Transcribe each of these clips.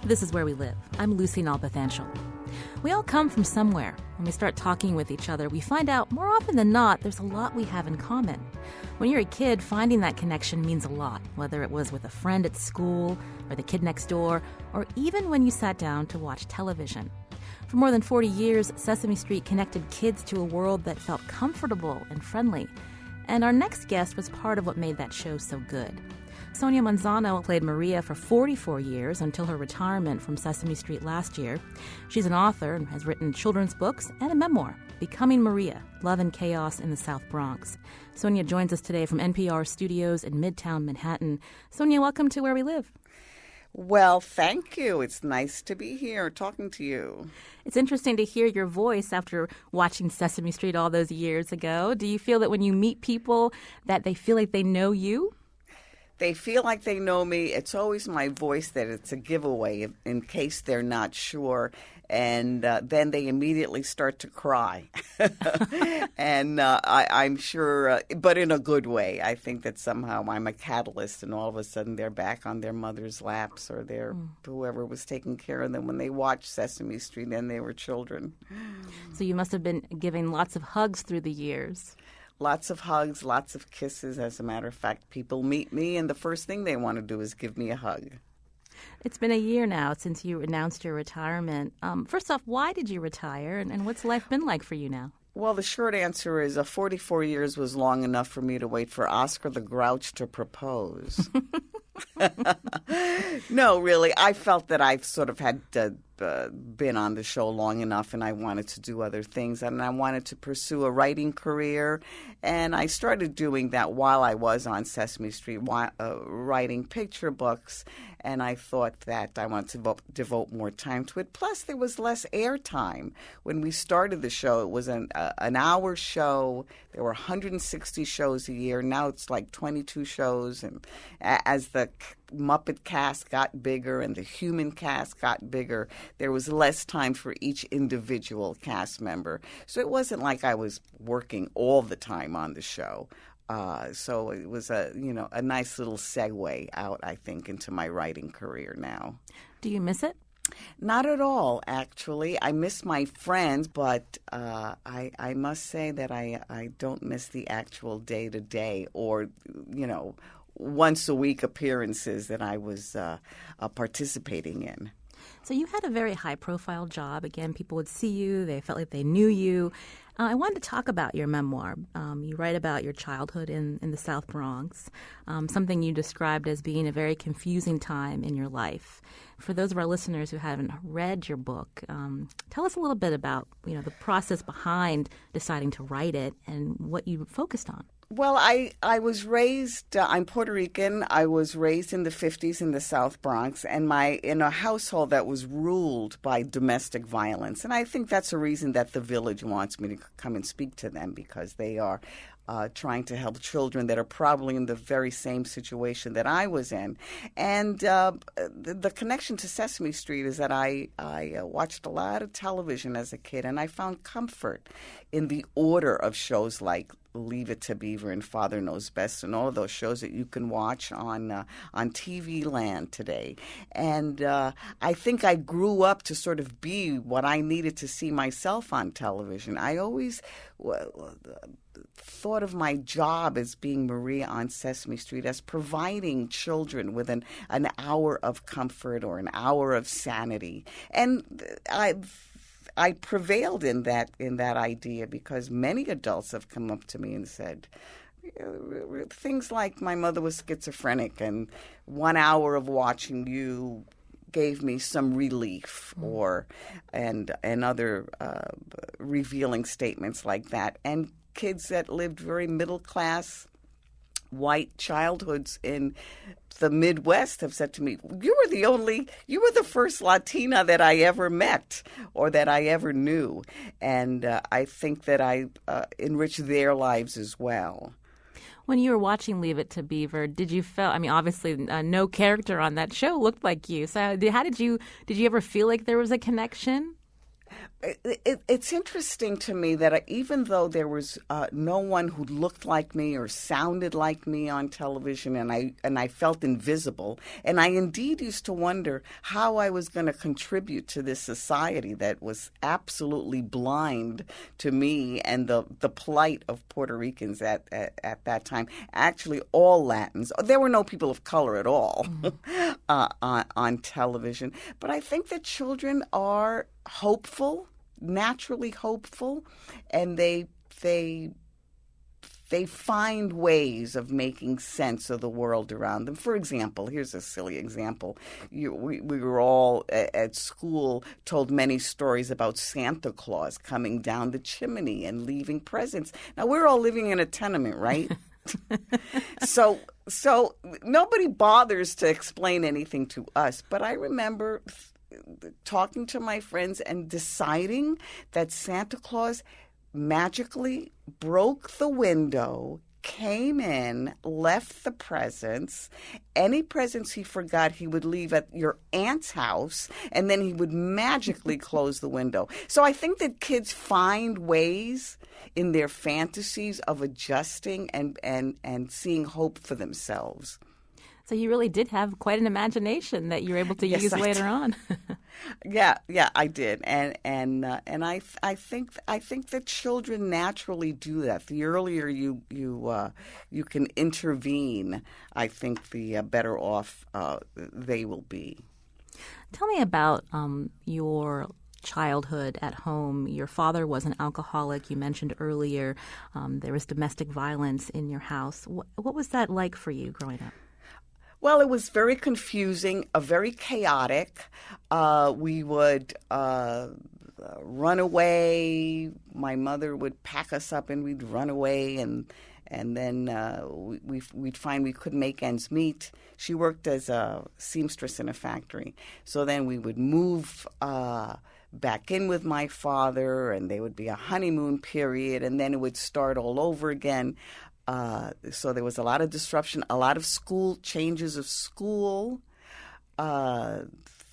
This is Where We Live. I'm Lucy Nalpathanchel. We all come from somewhere. When we start talking with each other, we find out more often than not there's a lot we have in common. When you're a kid, finding that connection means a lot, whether it was with a friend at school or the kid next door, or even when you sat down to watch television. For more than 40 years, Sesame Street connected kids to a world that felt comfortable and friendly. And our next guest was part of what made that show so good. Sonia Manzano played Maria for 44 years until her retirement from Sesame Street last year. She's an author and has written children's books and a memoir, Becoming Maria, Love and Chaos in the South Bronx. Sonia joins us today from NPR studios in Midtown Manhattan. Sonia, welcome to Where We Live. Well, thank you. It's nice to be here talking to you. It's interesting to hear your voice after watching Sesame Street all those years ago. Do you feel that when you meet people that they feel like they know you? They feel like they know me. It's always my voice that it's a giveaway in case they're not sure. And then they immediately start to cry. And I'm sure, but in a good way. I think that somehow I'm a catalyst and all of a sudden they're back on their mother's laps or their whoever was taking care of them when they watched Sesame Street and they were children. So you must have been giving lots of hugs through the years. Lots of hugs, lots of kisses. As a matter of fact, people meet me and the first thing they want to do is give me a hug. It's been a year now since you announced your retirement. First off, why did you retire and what's life been like for you now? Well, the short answer is 44 years was long enough for me to wait for Oscar the Grouch to propose. No, really. I felt that I sort of had been on the show long enough and I wanted to do other things and I wanted to pursue a writing career. And I started doing that while I was on Sesame Street, writing picture books. And I thought that I wanted to devote more time to it. Plus, there was less airtime. When we started the show, it was an hour show. There were 160 shows a year. Now it's like 22 shows. And as the Muppet cast got bigger and the human cast got bigger, there was less time for each individual cast member. So it wasn't like I was working all the time on the show. So it was a nice little segue out, I think, into my writing career now. Do you miss it? Not at all, actually. I miss my friends, but I must say that I don't miss the actual day-to-day or, once-a-week appearances that I was participating in. So you had a very high-profile job. Again, people would see you. They felt like they knew you. I wanted to talk about your memoir. You write about your childhood in the South Bronx, something you described as being a very confusing time in your life. For those of our listeners who haven't read your book, tell us a little bit about the process behind deciding to write it and what you focused on. Well, I was raised, I'm Puerto Rican. I was raised in the 50s in the South Bronx and in a household that was ruled by domestic violence. And I think that's a reason that the Village wants me to come and speak to them because they are trying to help children that are probably in the very same situation that I was in. And the connection to Sesame Street is that I watched a lot of television as a kid and I found comfort in the order of shows like Leave It to Beaver and Father Knows Best and all of those shows that you can watch on TV Land today. And I think I grew up to sort of be what I needed to see myself on television. I always thought of my job as being Maria on Sesame Street as providing children with an hour of comfort or an hour of sanity. And I prevailed in that idea because many adults have come up to me and said things like my mother was schizophrenic and 1 hour of watching you gave me some relief and other revealing statements like that. And kids that lived very middle class white childhoods in the Midwest have said to me, you were the first Latina that I ever met or that I ever knew. And I think that I enriched their lives as well. When you were watching Leave It to Beaver, did you feel, obviously no character on that show looked like you. So did you ever feel like there was a connection? It's interesting to me that even though there was no one who looked like me or sounded like me on television, and I felt invisible, and I indeed used to wonder how I was going to contribute to this society that was absolutely blind to me and the plight of Puerto Ricans at that time. Actually, all Latins. There were no people of color at all on television. But I think that children are hopeful, naturally hopeful, and they find ways of making sense of the world around them. For example, here's a silly example. We were all at school told many stories about Santa Claus coming down the chimney and leaving presents. Now, we're all living in a tenement, right? So nobody bothers to explain anything to us. But I remember talking to my friends and deciding that Santa Claus magically broke the window, came in, left the presents. Any presents he forgot, he would leave at your aunt's house, and then he would magically close the window. So I think that kids find ways in their fantasies of adjusting and seeing hope for themselves. So you really did have quite an imagination that you were able to use later on. Yeah, I did, and I think that children naturally do that. The earlier you can intervene, I think the better off they will be. Tell me about your childhood at home. Your father was an alcoholic. You mentioned earlier there was domestic violence in your house. What was that like for you growing up? Well, it was very confusing, very chaotic. We would run away. My mother would pack us up, and we'd run away, and then we'd find we couldn't make ends meet. She worked as a seamstress in a factory, so then we would move back in with my father, and there would be a honeymoon period, and then it would start all over again. So there was a lot of disruption, a lot of changes of school.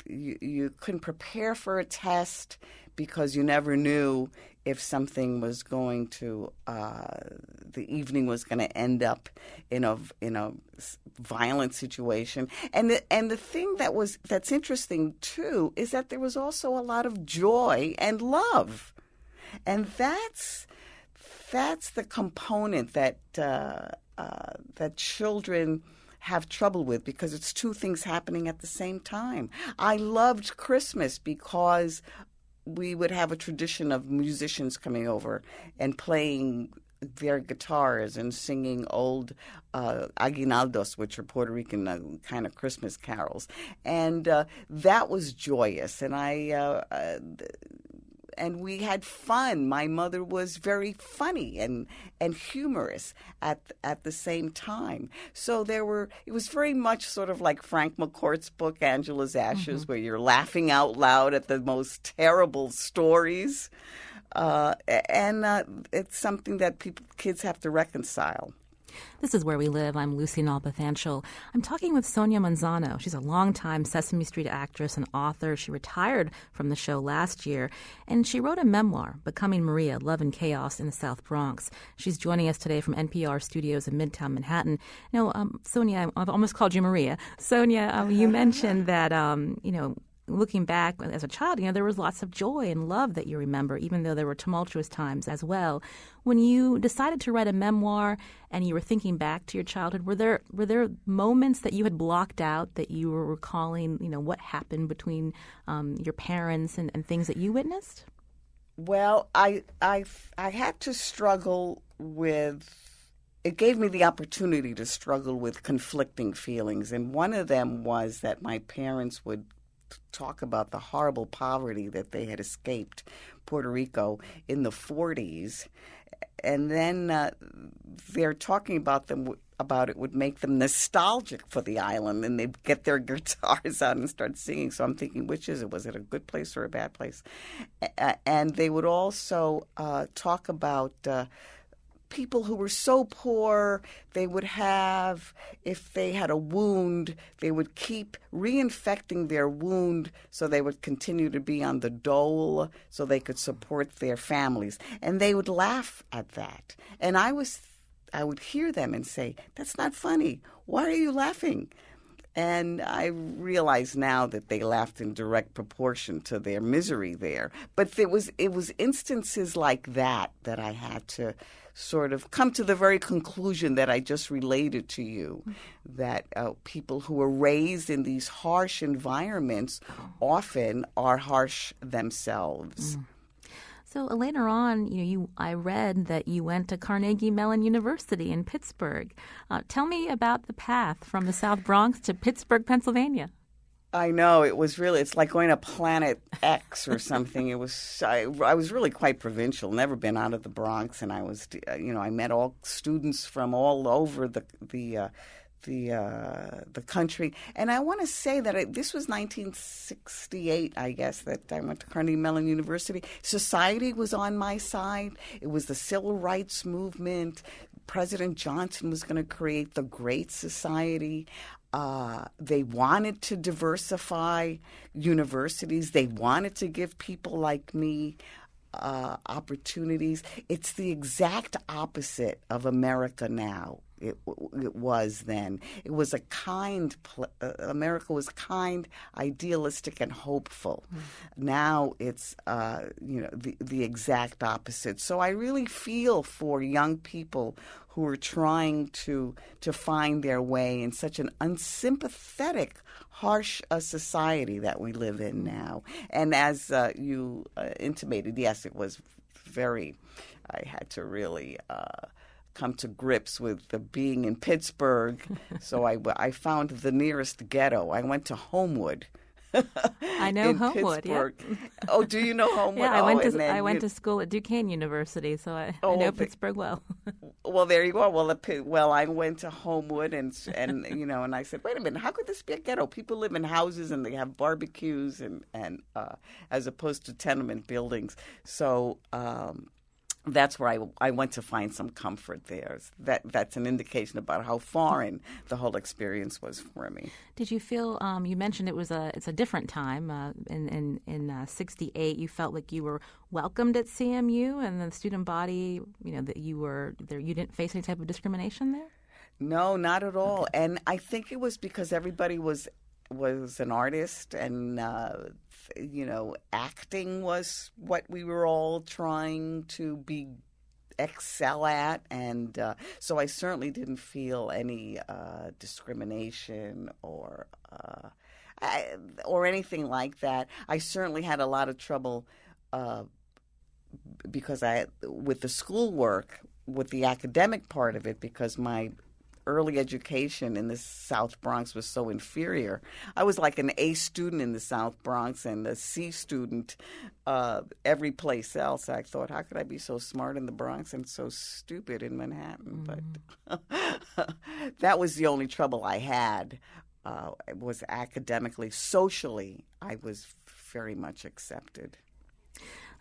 You couldn't prepare for a test because you never knew if something was going to, the evening was going to end up in a violent situation. And the thing that's interesting too is that there was also a lot of joy and love, and that's the component that children have trouble with, because it's two things happening at the same time. I loved Christmas because we would have a tradition of musicians coming over and playing their guitars and singing old aguinaldos, which are Puerto Rican kind of Christmas carols. And that was joyous. And we had fun. My mother was very funny and humorous at the same time. So it was very much sort of like Frank McCourt's book, Angela's Ashes, where you're laughing out loud at the most terrible stories. And it's something that kids have to reconcile. This is Where We Live. I'm Lucy Nalpathanchel. I'm talking with Sonia Manzano. She's a longtime Sesame Street actress and author. She retired from the show last year, and she wrote a memoir, Becoming Maria, Love and Chaos in the South Bronx. She's joining us today from NPR studios in Midtown Manhattan. Now, Sonia, I've almost called you Maria. Sonia, you mentioned that, looking back as a child, there was lots of joy and love that you remember, even though there were tumultuous times as well. When you decided to write a memoir and you were thinking back to your childhood, were there moments that you had blocked out that you were recalling, what happened between your parents and things that you witnessed? Well, I had to struggle with. It gave me the opportunity to struggle with conflicting feelings, and one of them was that my parents would talk about the horrible poverty that they had escaped Puerto Rico in the 40s, and then they're talking about it would make them nostalgic for the island, and they'd get their guitars out and start singing. So I'm thinking, which is it? Was it a good place or a bad place? And they would also talk about people who were so poor, they would have, if they had a wound, they would keep reinfecting their wound so they would continue to be on the dole so they could support their families. And they would laugh at that. And I would hear them and say, "That's not funny. Why are you laughing?" And I realize now that they laughed in direct proportion to their misery there. But it was instances like that I had to sort of come to the very conclusion that I just related to you, that people who are raised in these harsh environments often are harsh themselves. So later on, I read that you went to Carnegie Mellon University in Pittsburgh. Tell me about the path from the South Bronx to Pittsburgh, Pennsylvania. I know, it's like going to Planet X or something. I was really quite provincial, never been out of the Bronx, and I was, I met all students from all over the country. And I want to say that this was 1968, I guess, that I went to Carnegie Mellon University. Society was on my side. It was the civil rights movement. President Johnson was going to create the Great Society. They wanted to diversify universities. They wanted to give people like me opportunities. It's the exact opposite of America now. It was then. It was America was kind, idealistic, and hopeful. Now it's the exact opposite. So I really feel for young people who are trying to find their way in such an unsympathetic, harsh society that we live in now. And as you intimated, yes, it was very. I had to really come to grips with being in Pittsburgh. So I found the nearest ghetto. I went to Homewood. I know Homewood. Pittsburgh. Yeah. Oh, do you know Homewood? Yeah, I went to school at Duquesne University, so I know Pittsburgh well. Well, there you go. Well, I went to Homewood, and and I said, wait a minute, how could this be a ghetto? People live in houses and they have barbecues and as opposed to tenement buildings. So. That's where I went to find some comfort there. That's an indication about how foreign the whole experience was for me. Did you feel? You mentioned it's a different time. In '68, you felt like you were welcomed at CMU, and the student body. That you were there. You didn't face any type of discrimination there. No, not at all. And I think it was because everybody was an artist, and acting was what we were all trying to excel at, and so I certainly didn't feel any discrimination or anything like that. I certainly had a lot of trouble because with the schoolwork, with the academic part of it, because my early education in the South Bronx was so inferior. I was like an A student in the South Bronx and a C student every place else. I thought, how could I be so smart in the Bronx and so stupid in Manhattan? But that was the only trouble I had. It was academically. Socially, I was very much accepted.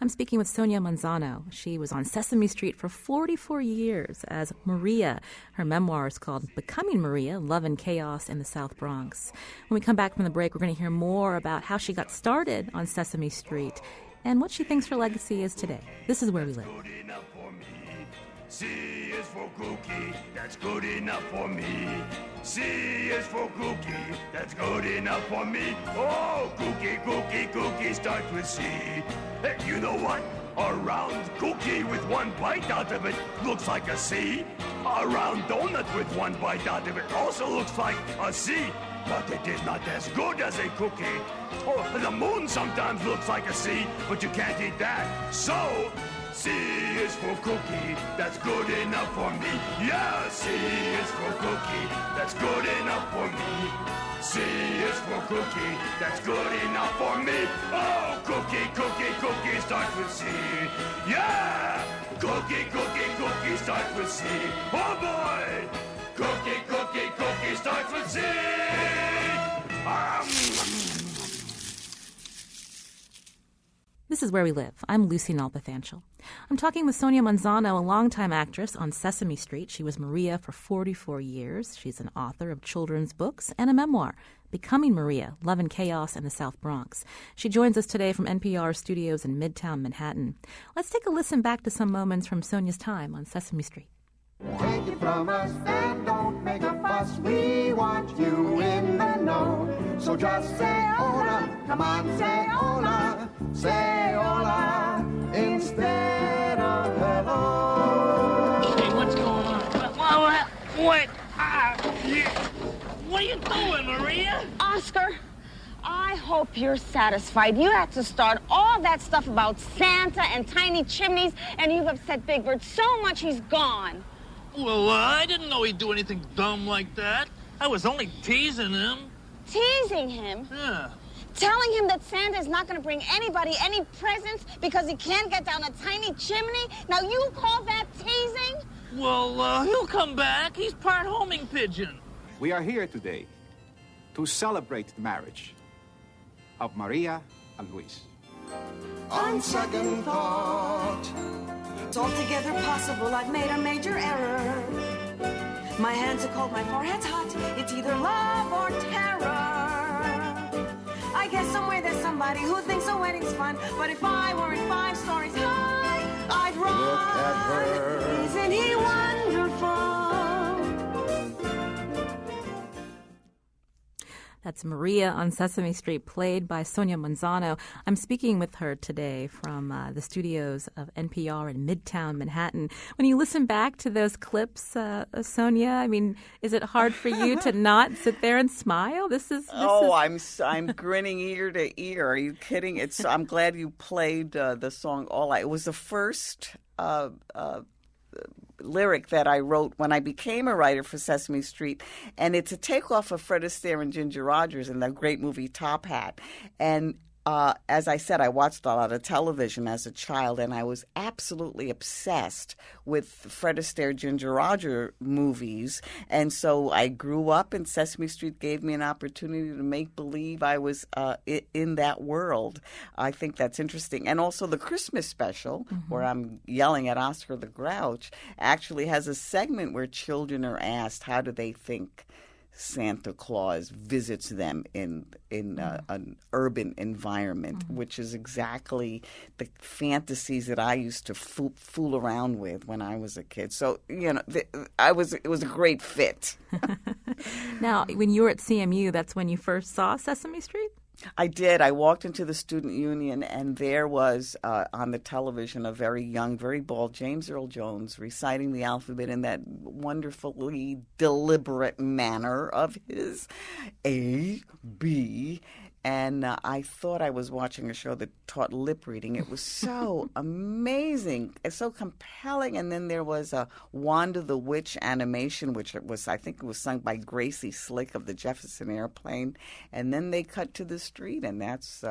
I'm speaking with Sonia Manzano. She was on Sesame Street for 44 years as Maria. Her memoir is called Becoming Maria, Love and Chaos in the South Bronx. When we come back from the break, we're going to hear more about how she got started on Sesame Street and what she thinks her legacy is today. This is Where We Live. C is for cookie, that's good enough for me. C is for cookie, that's good enough for me. Oh, cookie, cookie, cookie starts with C. Hey, you know what? A round cookie with one bite out of it looks like a C. A round donut with one bite out of it also looks like a C. But it is not as good as a cookie. Oh, the moon sometimes looks like a C, but you can't eat that. So, C is for cookie, that's good enough for me. Yeah, C is for cookie, that's good enough for me. C is for cookie, that's good enough for me. Oh, cookie, cookie, cookie starts with C. Yeah, cookie, cookie, cookie starts with C. Oh boy, cookie, cookie, cookie starts with C. This is Where We Live. I'm Lucy Nalpathanchel. I'm talking with Sonia Manzano, a longtime actress on Sesame Street. She was Maria for 44 years. She's an author of children's books and a memoir, Becoming Maria, Love and Chaos in the South Bronx. She joins us today from NPR studios in Midtown Manhattan. Let's take a listen back to some moments from Sonia's time on Sesame Street. Take it from us and don't make a fuss. We want you in the know. So just say hola, come on, say hola. Say hola instead of hello. Hey, what's going on? What? What are you doing, Maria? Oscar, I hope you're satisfied. You had to start all that stuff about Santa and tiny chimneys, and you've upset Big Bird so much he's gone. Well, I didn't know he'd do anything dumb like that. I was only teasing him. Teasing him? Yeah. Telling him that Santa's not going to bring anybody any presents because he can't get down a tiny chimney? Now you call that teasing? Well, he'll come back. He's part homing pigeon. We are here today to celebrate the marriage of Maria and Luis. On second thought, It's altogether possible I've made a major error. My hands are cold, my forehead's hot. It's either love or terror. I guess somewhere there's somebody who thinks a wedding's fun. But if I were in 5 stories high, I'd run. look at her. Isn't he wonderful? That's Maria on Sesame Street, played by Sonia Manzano. I'm speaking with her today from the studios of NPR in Midtown Manhattan. When you listen back to those clips, Sonia, I mean, is it hard for you to not sit there and smile? I'm grinning ear to ear. Are you kidding? I'm glad you played the song All I. It was the first lyric that I wrote when I became a writer for Sesame Street, and it's a takeoff of Fred Astaire and Ginger Rogers in the great movie Top Hat. And as I said, I watched a lot of television as a child, and I was absolutely obsessed with Fred Astaire, Ginger Rogers movies. And so I grew up, and Sesame Street gave me an opportunity to make believe I was in that world. I think that's interesting. And also the Christmas special, where I'm yelling at Oscar the Grouch, actually has a segment where children are asked, how do they think Santa Claus visits them in an urban environment, which is exactly the fantasies that I used to fool around with when I was a kid. So, it was a great fit. Now, when you were at CMU, that's when you first saw Sesame Street? I did. I walked into the student union, and there was on the television a very young, very bald James Earl Jones reciting the alphabet in that wonderfully deliberate manner of his A, B, and I thought I was watching a show that taught lip reading. It was so amazing, it's so compelling. And then there was a Wanda the Witch animation, which I think it was sung by Gracie Slick of the Jefferson Airplane. And then they cut to the street, and that's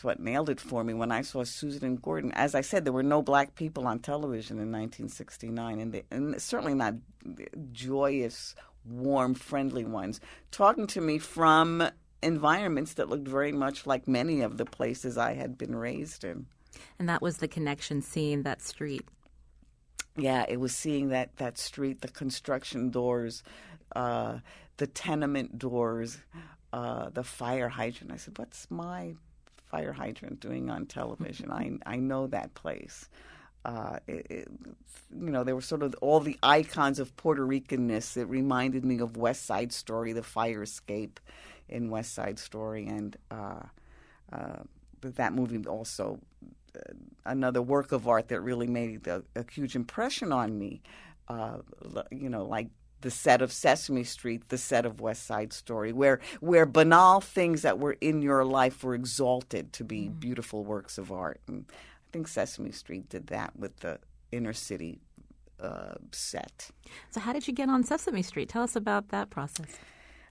what nailed it for me when I saw Susan and Gordon. As I said, there were no black people on television in 1969, and certainly not joyous, warm, friendly ones, talking to me from environments that looked very much like many of the places I had been raised in. And that was the connection, seeing that street. Yeah, it was seeing that street, the construction doors, the tenement doors, the fire hydrant. I said, what's my fire hydrant doing on television? I know that place. There were sort of all the icons of Puerto Ricanness. It reminded me of West Side Story, the fire escape in West Side Story, and that movie also another work of art that really made a huge impression on me. Like the set of Sesame Street, the set of West Side Story, where banal things that were in your life were exalted to be beautiful works of art. And I think Sesame Street did that with the inner city set. So how did you get on Sesame Street? Tell us about that process.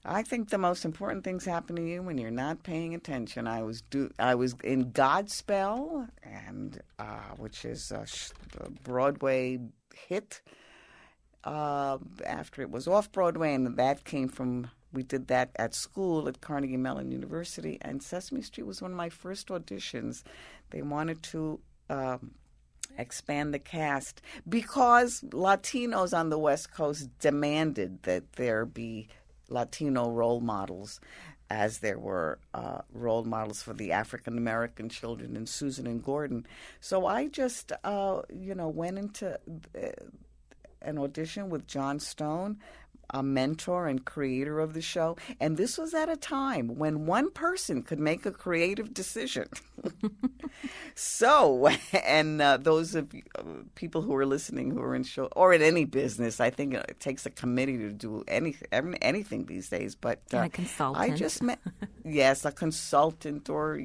I think the most important things happen to you when you're not paying attention. I was in Godspell, and which is a Broadway hit after it was off Broadway, and that came from We did that at school at Carnegie Mellon University, and Sesame Street was one of my first auditions. They wanted to expand the cast because Latinos on the West Coast demanded that there be Latino role models, as there were role models for the African-American children in Susan and Gordon. So I just, went into an audition with John Stone, a mentor and creator of the show. And this was at a time when one person could make a creative decision. So, and those of people who are listening who are in show or in any business, I think it takes a committee to do anything these days. But a consultant. I just met, yes, a consultant, or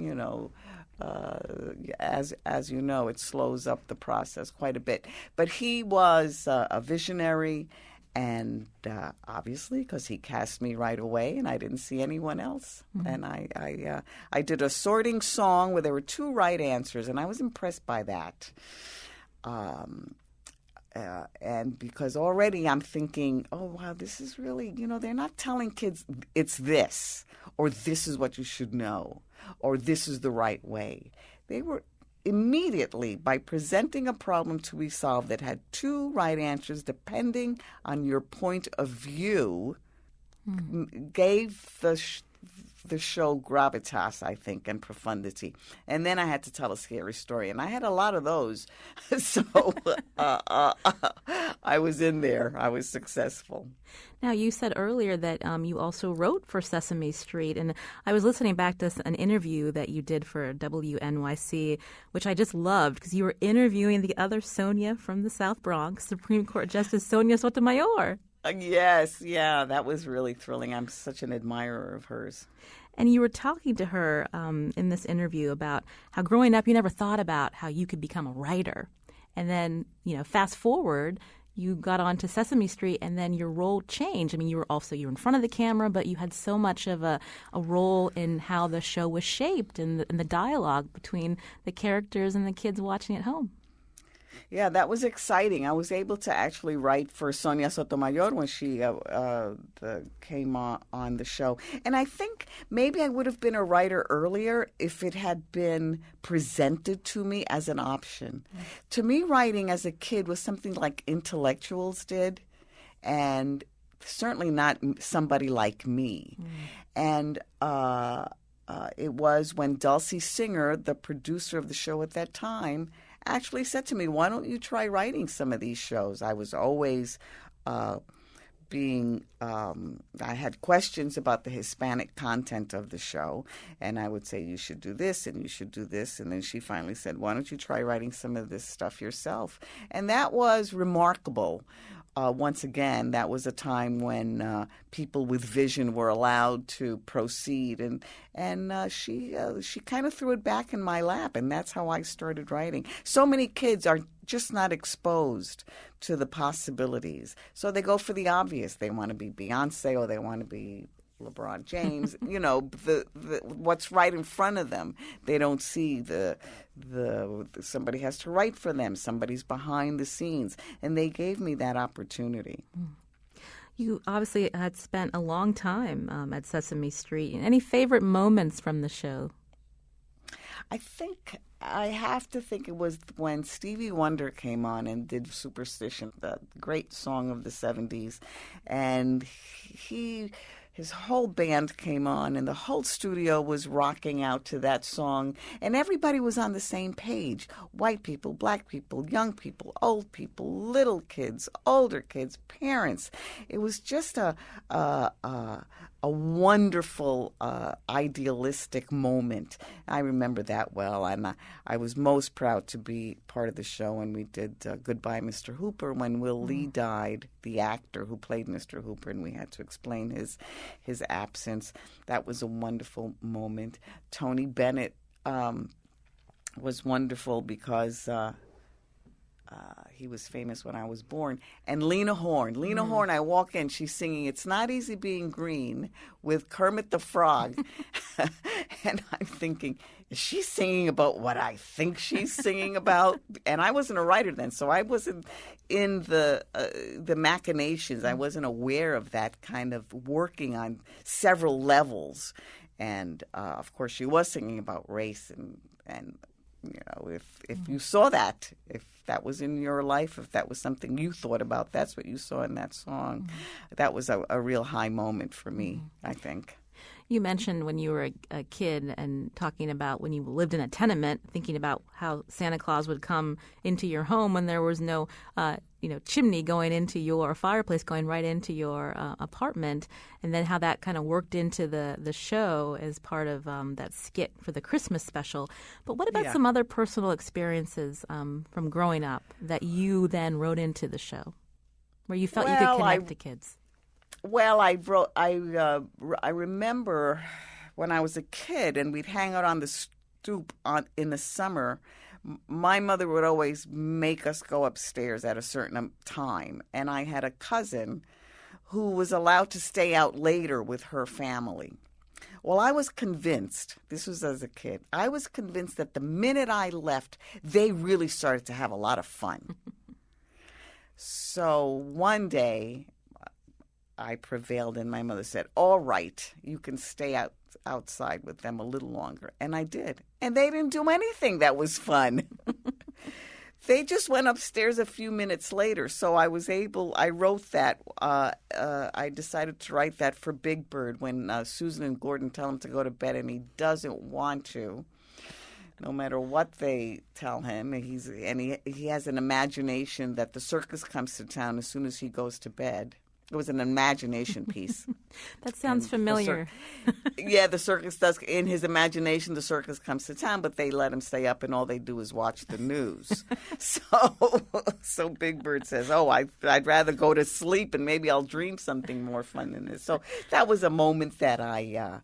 as you know, it slows up the process quite a bit. But he was a visionary. And obviously, because he cast me right away, and I didn't see anyone else. Mm-hmm. And I did a sorting song where there were 2 right answers, and I was impressed by that. And because already I'm thinking, oh, wow, this is really, they're not telling kids it's this, or this is what you should know, or this is the right way. They were immediately, by presenting a problem to be solved that had 2 right answers depending on your point of view, gave the show gravitas, I think, and profundity. And then I had to tell a scary story, and I had a lot of those. So I was in there. I was successful. Now, you said earlier that you also wrote for Sesame Street, and I was listening back to an interview that you did for WNYC, which I just loved, because you were interviewing the other Sonia from the South Bronx, Supreme Court Justice Sonia Sotomayor. Yes, yeah, that was really thrilling. I'm such an admirer of hers. And you were talking to her in this interview about how growing up you never thought about how you could become a writer. And then, fast forward, you got onto Sesame Street, and then your role changed. I mean, you were in front of the camera, but you had so much of a role in how the show was shaped and the dialogue between the characters and the kids watching at home. Yeah, that was exciting. I was able to actually write for Sonia Sotomayor when she came on the show. And I think maybe I would have been a writer earlier if it had been presented to me as an option. Mm-hmm. To me, writing as a kid was something like intellectuals did, and certainly not somebody like me. Mm-hmm. And it was when Dulcie Singer, the producer of the show at that time, actually said to me, why don't you try writing some of these shows? I was always I had questions about the Hispanic content of the show, and I would say, you should do this and you should do this. And then she finally said, why don't you try writing some of this stuff yourself? And that was remarkable. Once again, that was a time when people with vision were allowed to proceed, and she kind of threw it back in my lap, and that's how I started writing. So many kids are just not exposed to the possibilities, so they go for the obvious. They want to be Beyonce, or they want to be LeBron James, the what's right in front of them. They don't see the somebody has to write for them. Somebody's behind the scenes, and they gave me that opportunity. You obviously had spent a long time at Sesame Street. Any favorite moments from the show? I have to think it was when Stevie Wonder came on and did Superstition, the great song of the 70s, and his whole band came on, and the whole studio was rocking out to that song, and everybody was on the same page. White people, black people, young people, old people, little kids, older kids, parents. It was just a wonderful, idealistic moment. I remember that well, and I was most proud to be part of the show when we did Goodbye, Mr. Hooper, when Will Lee died, the actor who played Mr. Hooper, and we had to explain his absence. That was a wonderful moment. Tony Bennett was wonderful because he was famous when I was born. And Lena Horne. Lena Horne, I walk in, she's singing It's Not Easy Being Green with Kermit the Frog. And I'm thinking, is she singing about what I think she's singing about? And I wasn't a writer then, so I wasn't in the machinations. I wasn't aware of that kind of working on several levels. And, of course, she was singing about race and you know, if you saw that, if that was in your life, if that was something you thought about, that's what you saw in that song. That was a real high moment for me, I think. You mentioned when you were a kid and talking about when you lived in a tenement, thinking about how Santa Claus would come into your home when there was no, chimney going into your fireplace going right into your apartment, and then how that kind of worked into the show as part of that skit for the Christmas special. But what about some other personal experiences from growing up that you then wrote into the show, where you felt you could connect to kids? Well, I remember when I was a kid and we'd hang out on the stoop in the summer. My mother would always make us go upstairs at a certain time, and I had a cousin who was allowed to stay out later with her family. Well, I was convinced, this was as a kid, I was convinced that the minute I left, they really started to have a lot of fun. So one day, I prevailed, and my mother said, all right, you can stay outside with them a little longer. And I did. And they didn't do anything that was fun. They just went upstairs a few minutes later. So I wrote that. I decided to write that for Big Bird when Susan and Gordon tell him to go to bed and he doesn't want to. No matter what they tell him, he has an imagination that the circus comes to town as soon as he goes to bed. It was an imagination piece. That sounds familiar. The circus does. In his imagination, the circus comes to town, but they let him stay up, and all they do is watch the news. So Big Bird says, "Oh, I'd rather go to sleep, and maybe I'll dream something more fun than this." So that was a moment that I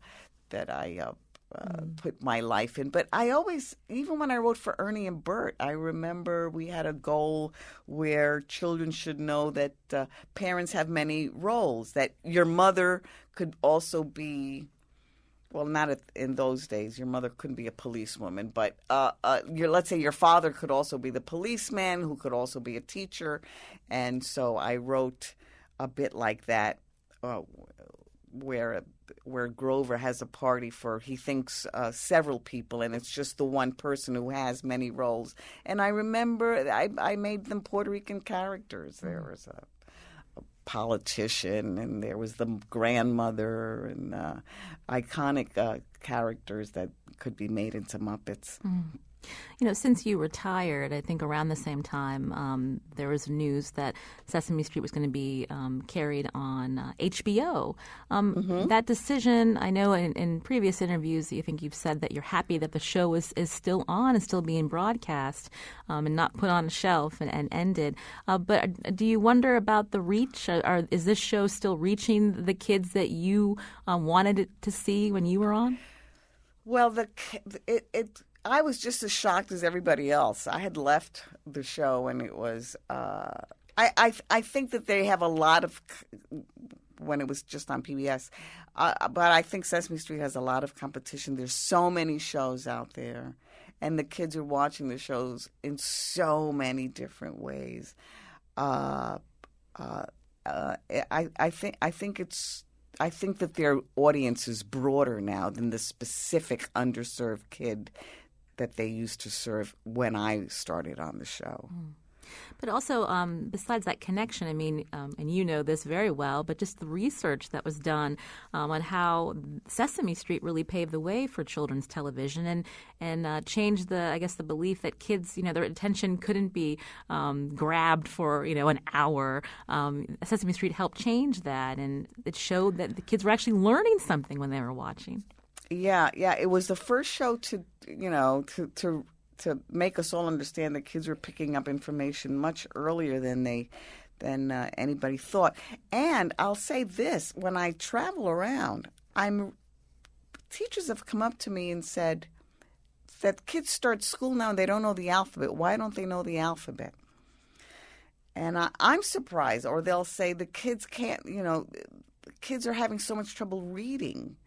put my life in. But I always, even when I wrote for Ernie and Bert, I remember we had a goal where children should know that parents have many roles, that your mother could also be, well, not in those days, your mother couldn't be a policewoman, but let's say your father could also be the policeman, who could also be a teacher. And so I wrote a bit like that, where Grover has a party for, he thinks, several people, and it's just the one person who has many roles. And I remember I made them Puerto Rican characters. There was a politician, and there was the grandmother, and iconic characters that could be made into Muppets. Since you retired, I think around the same time, there was news that Sesame Street was going to be carried on HBO. That decision, I know in previous interviews, I think you've said that you're happy that the show is still on and still being broadcast and not put on a shelf and ended. But do you wonder about the reach? Is this show still reaching the kids that you wanted it to see when you were on? Well, I was just as shocked as everybody else. I had left the show, and it was. I think that they have a lot of, when it was just on PBS, but I think Sesame Street has a lot of competition. There's so many shows out there, and the kids are watching the shows in so many different ways. I think that their audience is broader now than the specific underserved kid that they used to serve when I started on the show. But also, besides that connection, I mean, and you know this very well, but just the research that was done on how Sesame Street really paved the way for children's television and changed the belief that kids, their attention couldn't be grabbed for, an hour. Sesame Street helped change that, and it showed that the kids were actually learning something when they were watching. Yeah. It was the first show to make us all understand that kids were picking up information much earlier than anybody thought. And I'll say this: when I travel around, teachers have come up to me and said that kids start school now and they don't know the alphabet. Why don't they know the alphabet? And I'm surprised, or they'll say the kids can't, the kids are having so much trouble reading.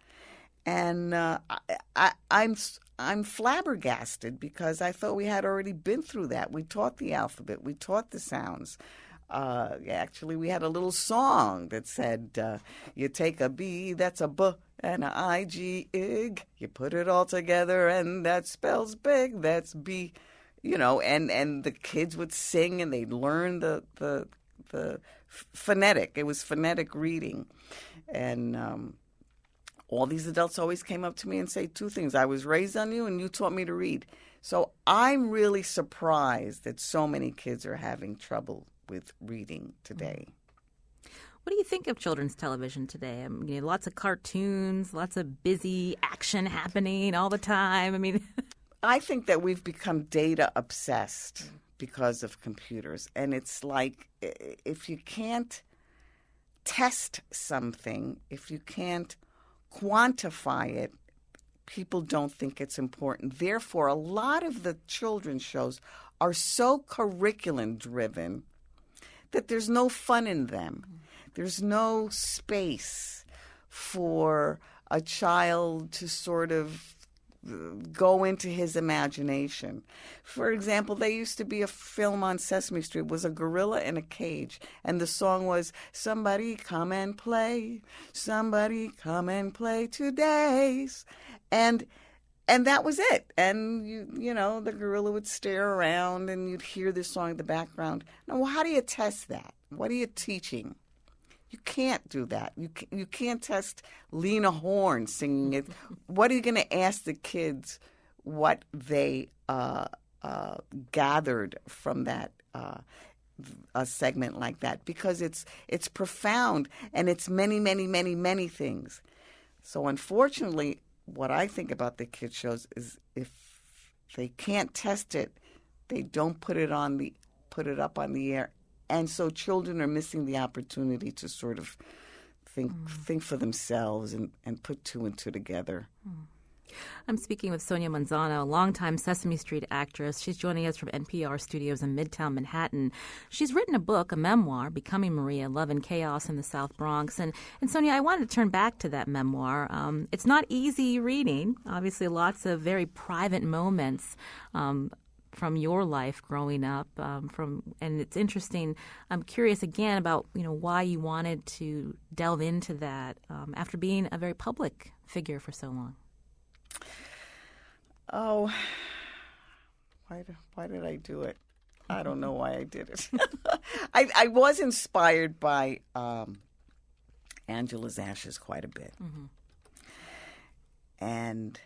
And I'm flabbergasted because I thought we had already been through that. We taught the alphabet. We taught the sounds. Actually, we had a little song that said, you take a B, that's a B, and a I-G, ig. You put it all together, and that spells big, that's B. And the kids would sing, and they'd learn the phonetic. It was phonetic reading. And all these adults always came up to me and say two things. I was raised on you, and you taught me to read. So I'm really surprised that so many kids are having trouble with reading today. What do you think of children's television today? I mean, lots of cartoons, lots of busy action happening all the time. I mean, I think that we've become data obsessed because of computers. And it's like if you can't test something, if you can't quantify it, people don't think it's important. Therefore, a lot of the children's shows are so curriculum-driven that there's no fun in them. There's no space for a child to sort of go into his imagination. For example, there used to be a film on Sesame Street. It was a gorilla in a cage, and the song was, somebody come and play, somebody come and play today's. And that was it. And, the gorilla would stare around, and you'd hear this song in the background. Now, well, how do you test that? What are you teaching? You can't do that. You can't test Lena Horne singing it. What are you going to ask the kids what they gathered from that a segment like that? Because it's profound, and it's many, many, many, many things. So unfortunately, what I think about the kids shows is if they can't test it, they don't put it up on the air. And so children are missing the opportunity to sort of think for themselves and put two and two together. I'm speaking with Sonia Manzano, a longtime Sesame Street actress. She's joining us from NPR studios in Midtown Manhattan. She's written a book, a memoir, Becoming Maria, Love and Chaos in the South Bronx. And Sonia, I wanted to turn back to that memoir. It's not easy reading. Obviously, lots of very private moments from your life growing up, and it's interesting. I'm curious again about why you wanted to delve into that after being a very public figure for so long. Oh, why did I do it? I don't know why I did it. I was inspired by Angela's Ashes quite a bit, and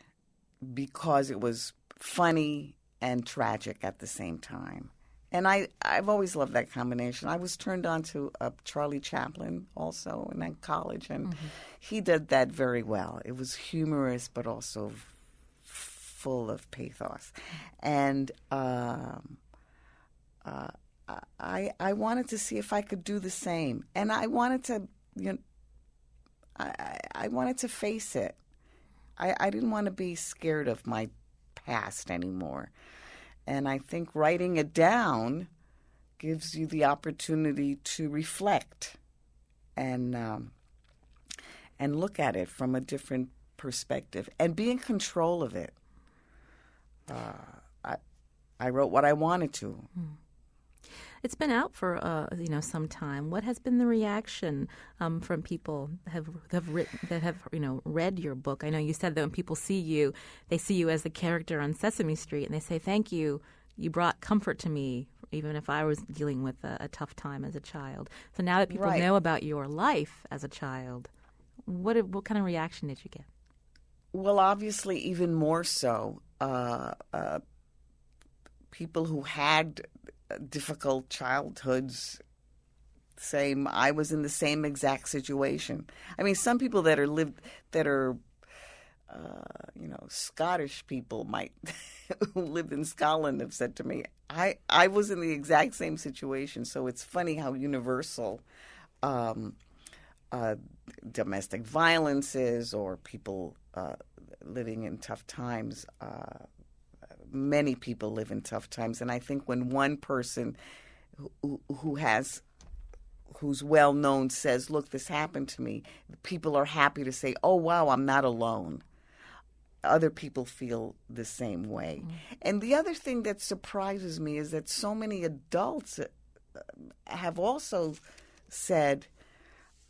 because it was funny and tragic at the same time. And I've always loved that combination. I was turned on to Charlie Chaplin also in college, and he did that very well. It was humorous, but also full of pathos. And I wanted to see if I could do the same. And I wanted to, I wanted to face it. I didn't want to be scared of my past anymore. And I think writing it down gives you the opportunity to reflect and look at it from a different perspective and be in control of it. I wrote what I wanted to. It's been out for some time. What has been the reaction from people that have read your book? I know you said that when people see you, they see you as the character on Sesame Street, and they say, "Thank you. You brought comfort to me, even if I was dealing with a tough time as a child." So now that people know about your life as a child, what kind of reaction did you get? Well, obviously, even more so. People who had difficult childhoods saying I was in the same exact situation. I mean, some people that are Scottish people might who lived in Scotland have said to me, I was in the exact same situation. So it's funny how universal domestic violence is, or people living in tough times. Many people live in tough times, and I think when one person who's well known says, look, this happened to me, people are happy to say, oh, wow, I'm not alone. Other people feel the same way. And the other thing that surprises me is that so many adults have also said,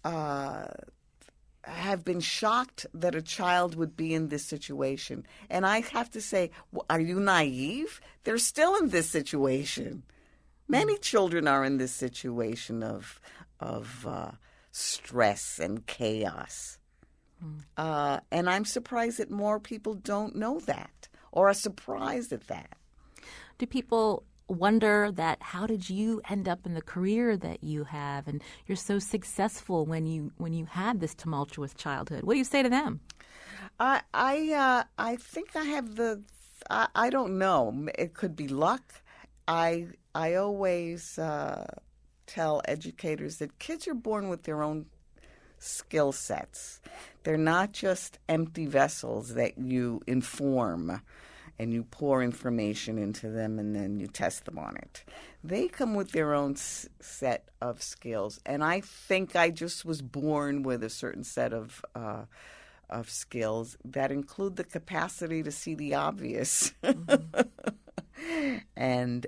have been shocked that a child would be in this situation. And I have to say, are you naive? They're still in this situation. Many children are in this situation of stress and chaos. And I'm surprised that more people don't know that or are surprised at that. Do people wonder that how did you end up in the career that you have, and you're so successful when you had this tumultuous childhood? What do you say to them? I think I have I don't know. It could be luck. I always tell educators that kids are born with their own skill sets. They're not just empty vessels that you inform and you pour information into them and then you test them on it. They come with their own set of skills. And I think I just was born with a certain set of skills that include the capacity to see the obvious. And,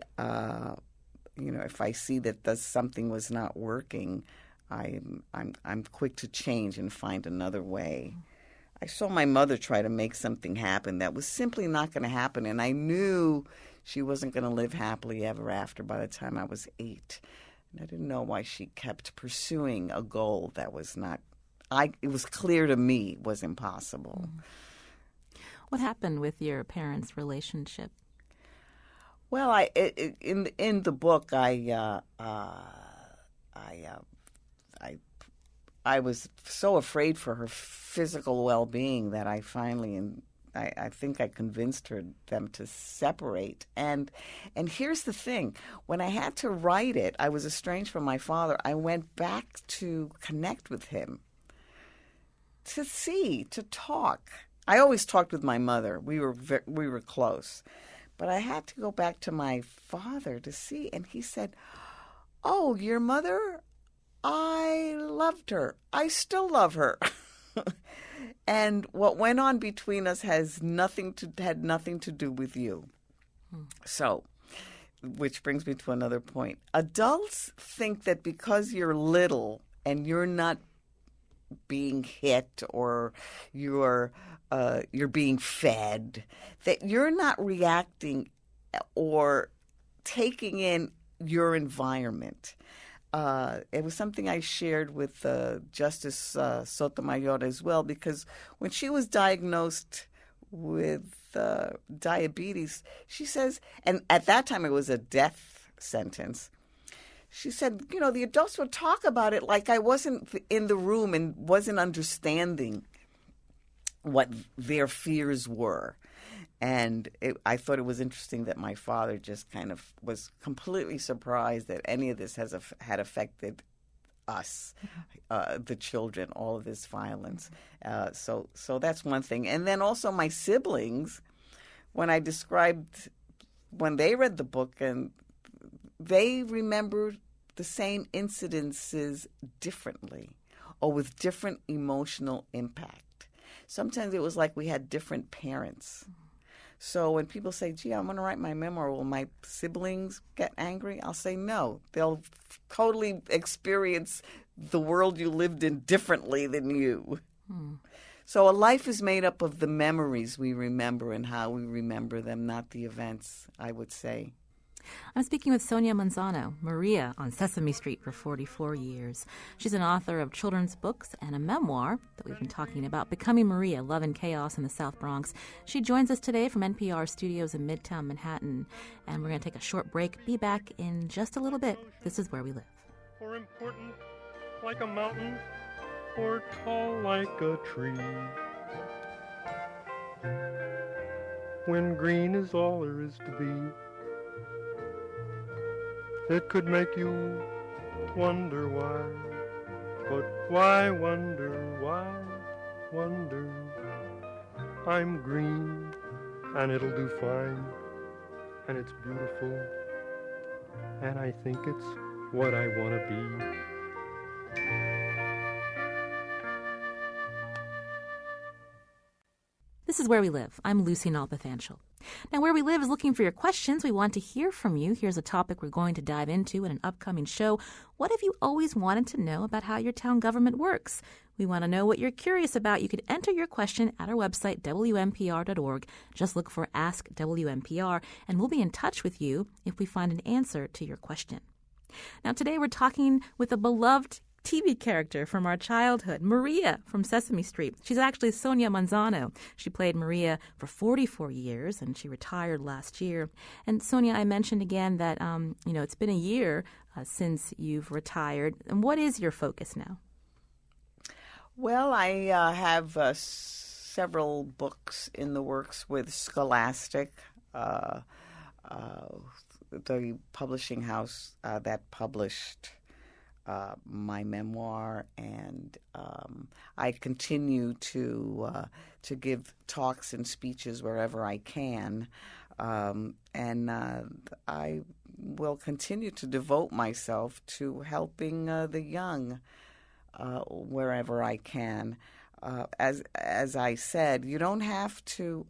if I see that something was not working, I'm quick to change and find another way. I saw my mother try to make something happen that was simply not going to happen, and I knew she wasn't going to live happily ever after by the time I was 8. And I didn't know why she kept pursuing a goal that was not it was clear to me was impossible. What happened with your parents' relationship? Well, in the book, I was so afraid for her physical well-being that I finally, I think I convinced them to separate. And here's the thing: when I had to write it, I was estranged from my father. I went back to connect with him, to talk. I always talked with my mother. We were close. But I had to go back to my father to see, and he said, "Oh, your mother? I loved her. I still love her." And what went on between us had nothing to do with you. So, which brings me to another point. Adults think that because you're little and you're not being hit or you're being fed, that you're not reacting or taking in your environment. It was something I shared with Justice Sotomayor as well, because when she was diagnosed with diabetes, she says, and at that time it was a death sentence, she said, the adults would talk about it like I wasn't in the room and wasn't understanding what their fears were. And I thought it was interesting that my father just kind of was completely surprised that any of this had affected us, the children, all of this violence. So that's one thing. And then also my siblings, when they read the book, and they remembered the same incidences differently or with different emotional impact. Sometimes it was like we had different parents. So when people say, gee, I'm going to write my memoir, will my siblings get angry? I'll say no. They'll totally experience the world you lived in differently than you. So a life is made up of the memories we remember and how we remember them, not the events, I would say. I'm speaking with Sonia Manzano, Maria on Sesame Street for 44 years. She's an author of children's books and a memoir that we've been talking about, Becoming Maria, Love and Chaos in the South Bronx. She joins us today from NPR studios in Midtown Manhattan, and we're going to take a short break. Be back in just a little bit. This is Where We Live. Or important like a mountain, or tall like a tree. When green is all there is to be, it could make you wonder why. But why wonder, why wonder? I'm green, and it'll do fine, and it's beautiful. and I think it's what I want to be. This is Where We Live. I'm Lucy Nalpathanchel. Now, Where We Live is looking for your questions. We want to hear from you. Here's a topic we're going to dive into in an upcoming show. What have you always wanted to know about how your town government works? We want to know what you're curious about. You can enter your question at our website, WNPR.org. Just look for Ask WNPR, and we'll be in touch with you if we find an answer to your question. Now, today we're talking with a beloved TV character from our childhood, Maria from Sesame Street. She's actually Sonia Manzano. She played Maria for 44 years, and she retired last year. And Sonia, I mentioned again that, it's been a year since you've retired. And what is your focus now? Well, I have several books in the works with Scholastic, the publishing house that published my memoir, and I continue to give talks and speeches wherever I can, and I will continue to devote myself to helping the young wherever I can. As I said, you don't have to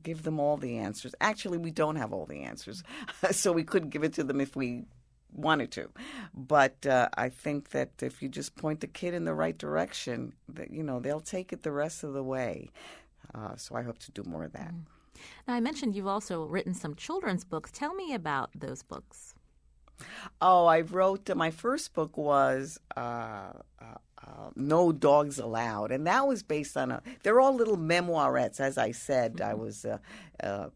give them all the answers. Actually, we don't have all the answers, so we couldn't give it to them if we wanted to. But I think that if you just point the kid in the right direction, that they'll take it the rest of the way. So I hope to do more of that. Now, I mentioned you've also written some children's books. Tell me about those books. Oh, I wrote, my first book was No Dogs Allowed, and that was based on they're all little memoirettes. As I said, I was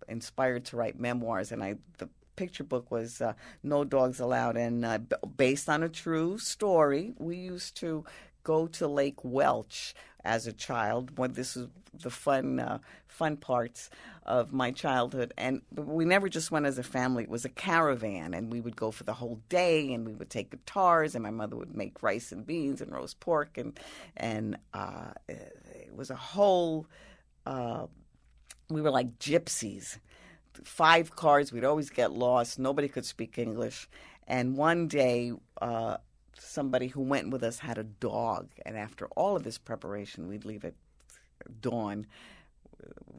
inspired to write memoirs, and the picture book was No Dogs Allowed, and based on a true story. We used to go to Lake Welch as a child. When this is the fun parts of my childhood, and we never just went as a family. It was a caravan, and we would go for the whole day, and we would take guitars, and my mother would make rice and beans and roast pork, and it was a whole. We were like gypsies. 5 cars, we'd always get lost. Nobody could speak English. And one day, somebody who went with us had a dog. And after all of this preparation, we'd leave at dawn.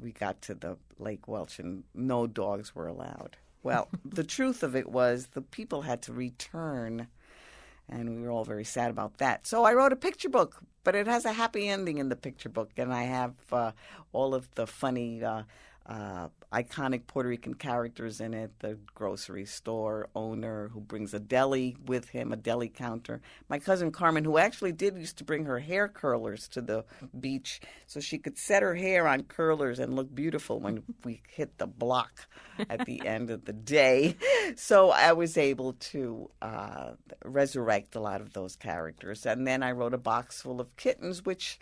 We got to the Lake Welch, and no dogs were allowed. Well, the truth of it was the people had to return, and we were all very sad about that. So I wrote a picture book, but it has a happy ending in the picture book, and I have all of the funny iconic Puerto Rican characters in it, the grocery store owner who brings a deli with him, a deli counter. My cousin Carmen, who actually used to bring her hair curlers to the beach so she could set her hair on curlers and look beautiful when we hit the block at the end of the day. So I was able to resurrect a lot of those characters. And then I wrote a box full of kittens, which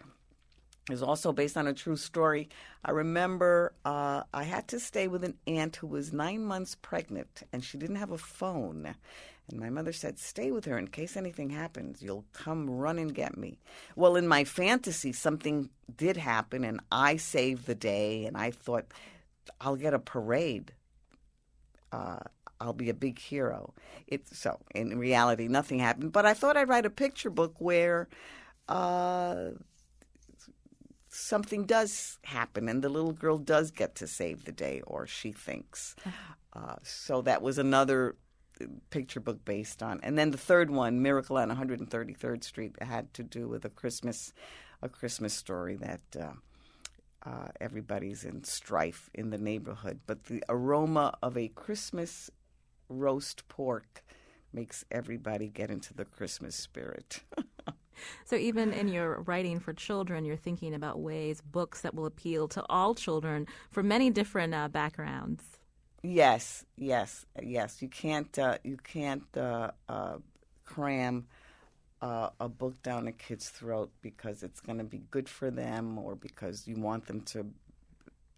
is also based on a true story. I remember I had to stay with an aunt who was 9 months pregnant, and she didn't have a phone. And my mother said, stay with her in case anything happens. You'll come run and get me. Well, in my fantasy, something did happen, and I saved the day, and I thought, I'll get a parade. I'll be a big hero. So in reality, nothing happened. But I thought I'd write a picture book where something does happen, and the little girl does get to save the day, or she thinks. So that was another picture book based on. And then the third one, Miracle on 133rd Street, had to do with a Christmas story that everybody's in strife in the neighborhood. But the aroma of a Christmas roast pork makes everybody get into the Christmas spirit. So even in your writing for children, you're thinking about books that will appeal to all children from many different backgrounds. Yes. You can't cram a book down a kid's throat because it's going to be good for them or because you want them to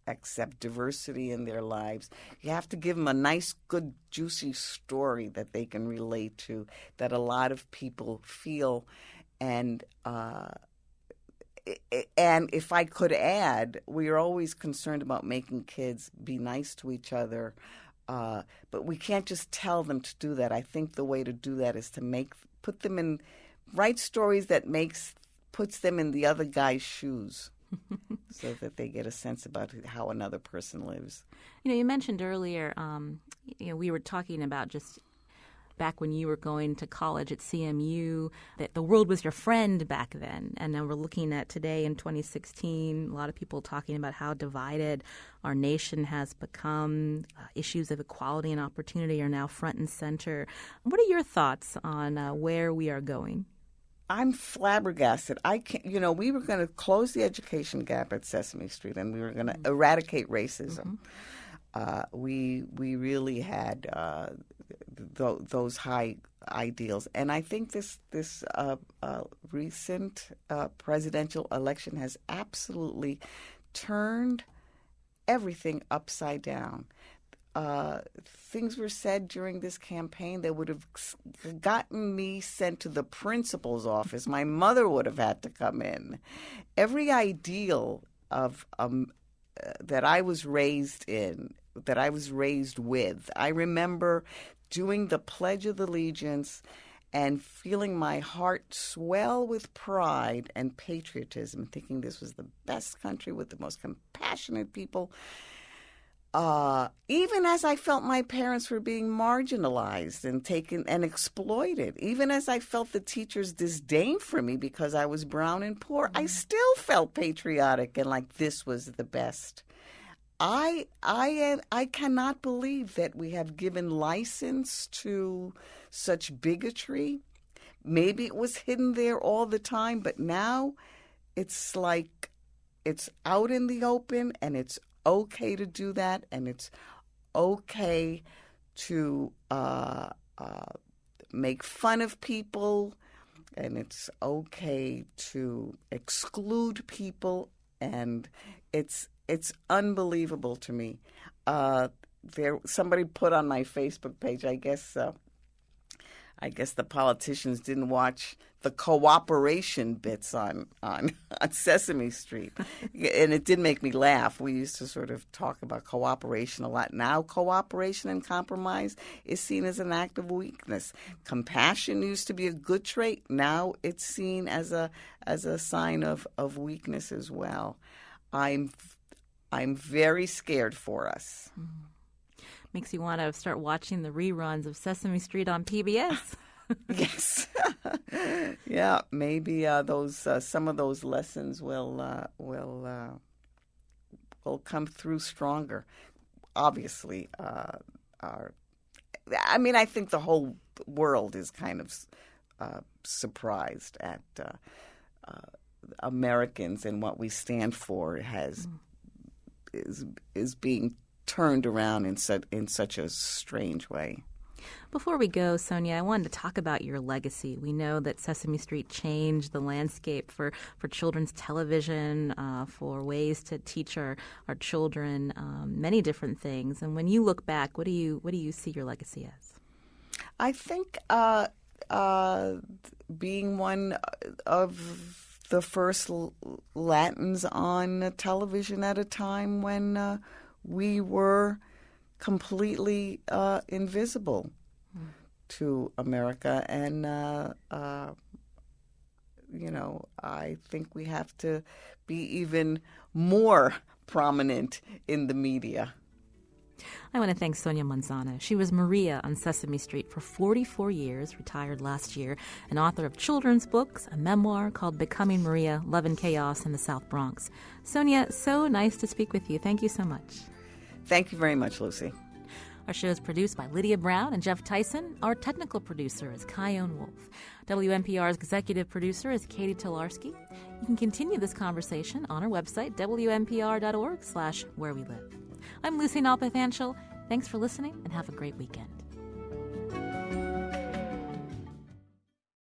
accept diversity in their lives. You have to give them a nice, good, juicy story that they can relate to, that a lot of people feel. And if I could add, we are always concerned about making kids be nice to each other, But we can't just tell them to do that. I think the way to do that is to write stories that puts them in the other guy's shoes. So that they get a sense about how another person lives. You mentioned earlier, we were talking about just back when you were going to college at CMU, that the world was your friend back then. And now we're looking at today in 2016, a lot of people talking about how divided our nation has become. Issues of equality and opportunity are now front and center. What are your thoughts on where we are going? I'm flabbergasted. We were going to close the education gap at Sesame Street, and we were going to eradicate racism. We really had those high ideals, and I think this recent presidential election has absolutely turned everything upside down. Things were said during this campaign that would have gotten me sent to the principal's office. My mother would have had to come in. Every ideal of that I was raised with. I remember doing the Pledge of Allegiance and feeling my heart swell with pride and patriotism, thinking this was the best country with the most compassionate people. Even as I felt my parents were being marginalized and taken and exploited, even as I felt the teachers' disdain for me because I was brown and poor, I still felt patriotic and like this was the best. I cannot believe that we have given license to such bigotry. Maybe it was hidden there all the time, but now it's like it's out in the open, and it's okay to do that, and it's okay to make fun of people, and it's okay to exclude people, and it's unbelievable to me. Somebody put on my Facebook page, I guess the politicians didn't watch the cooperation bits on Sesame Street. And it did make me laugh. We used to sort of talk about cooperation a lot. Now cooperation and compromise is seen as an act of weakness. Compassion used to be a good trait. Now it's seen as a sign of weakness as well. I'm very scared for us. Makes you want to start watching the reruns of Sesame Street on PBS. Yes. Yeah, maybe those some of those lessons will come through stronger. Obviously, I think the whole world is kind of surprised at Americans and what we stand for is being turned around in such a strange way. Before we go, Sonia, I wanted to talk about your legacy. We know that Sesame Street changed the landscape for children's television, for ways to teach our children many different things. And when you look back, what do you see your legacy as? I think being one of the first Latins on television at a time when we were completely invisible to America. And, I think we have to be even more prominent in the media. I want to thank Sonia Manzano. She was Maria on Sesame Street for 44 years, retired last year, and author of children's books, a memoir called Becoming Maria, Love and Chaos in the South Bronx. Sonia, so nice to speak with you. Thank you so much. Thank you very much, Lucy. Our show is produced by Lydia Brown and Jeff Tyson. Our technical producer is Kyone Wolf. WNPR's executive producer is Katie Tolarski. You can continue this conversation on our website, WNPR.org/wherewelive. I'm Lucy Nalpathanchel. Thanks for listening and have a great weekend.